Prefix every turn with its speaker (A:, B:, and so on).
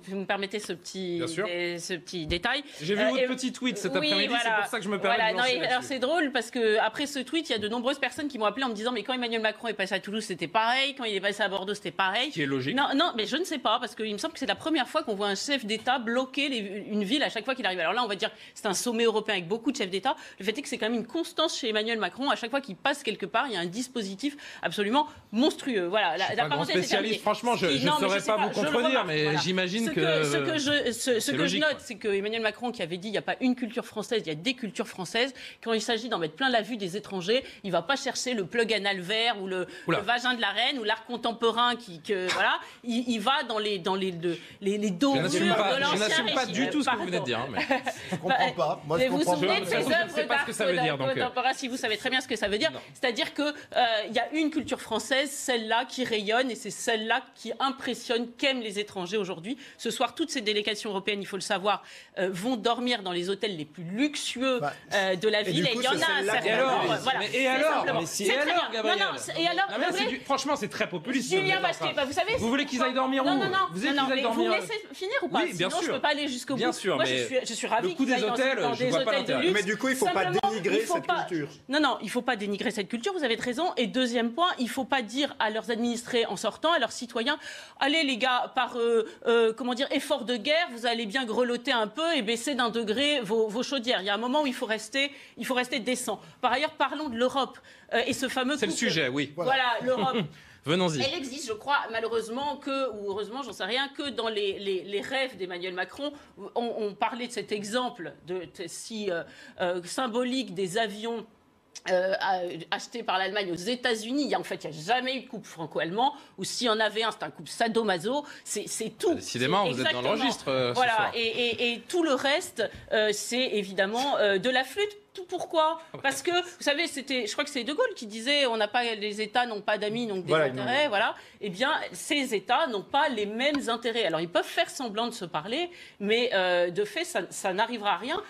A: vous me permettez ce petit détail.
B: J'ai vu votre petit tweet cet après-midi, c'est pour ça que je me permets de lancer là-dessus.
A: Alors c'est drôle parce que après ce tweet, il y a de nombreuses personnes qui m'ont appelé en me disant mais quand Emmanuel Macron est passé à Toulouse, c'était pareil, quand il est passé à Bordeaux, c'était pareil.
B: Qui est logique.
A: Non, mais je ne sais pas parce qu'il me semble que c'est la première fois qu'on voit un chef d'État bloquer une ville à chaque fois qu'il arrive. Alors là, on va dire c'est un sommet européen avec beaucoup de chefs d'État. Le fait est que c'est quand même une constance chez Emmanuel Macron. À chaque fois qu'il passe quelque part, il y a un dispositif absolument monstrueux. Voilà.
B: Je suis pas un grand spécialiste. Franchement, je ne saurais pas vous contredire, mais j'imagine que
A: ce que je note, c'est que Emmanuel Macron qui avait dit il n'y a pas une culture française, il y a des cultures françaises. Quand il s'agit d'en mettre plein la vue des étrangers, il ne va pas chercher le plug anal vert ou le vagin de la reine ou l'art contemporain voilà. Il va dans les dos mûrs de l'ancien régime.
B: Je n'assume pas du tout ce que vous venez de dire. Mais...
C: Je ne comprends pas. Moi, je
A: vous vous souvenez de ces œuvres d'art contemporain, si vous savez très bien ce que ça veut dire. C'est-à-dire qu'il y a une culture française, celle-là qui rayonne et c'est celle-là qui impressionne, qu'aiment les étrangers aujourd'hui. Ce soir, toutes ces délégations européennes, il faut le savoir, vont dormir dans les hôtels les plus luxueux de la ville. Et il y en a un certain nombre.
B: Et alors, Gabriel? Franchement, c'est très populiste.
A: Julien Bachet, vous savez...
B: Vous voulez qu'ils aillent dormir où?
A: Non. Vous me laissez finir ou pas?
B: Oui, bien sûr.
A: Sinon, je ne peux pas aller jusqu'au bout.
B: Bien sûr,
A: moi,
B: mais
A: je suis ravie
B: le coût des hôtels, je ne vois pas l'intérêt.
C: Mais du coup, il ne faut pas dénigrer cette culture.
A: Non, il ne faut pas dénigrer cette culture, vous avez raison. Et deuxième point, il ne faut pas dire à leurs administrés en sortant, à leurs citoyens, allez les gars, par effort de guerre, vous allez bien grelotter un peu et baisser d'un degré vos chaudières. Il y a un moment où il faut rester décent. Par ailleurs, parlons de l'Europe et ce fameux...
B: C'est le sujet, oui.
A: Voilà, l'Europe.
B: Venons-y.
A: Elle existe, je crois, malheureusement, ou heureusement, j'en sais rien, que dans les rêves d'Emmanuel Macron. On parlait de cet exemple si symbolique des avions achetés par l'Allemagne aux États-Unis. En fait, il n'y a jamais eu de couple franco-allemand, ou s'il y en avait un, c'est un couple sadomaso. C'est tout.
B: Décidément, vous êtes dans le registre.
A: Voilà, et tout le reste, c'est évidemment de la flûte. Pourquoi? Parce que, vous savez, je crois que c'est De Gaulle qui disait les États n'ont pas d'amis, donc des intérêts, voilà. Eh bien, ces États n'ont pas les mêmes intérêts. Alors, ils peuvent faire semblant de se parler, mais de fait, ça n'arrivera à rien.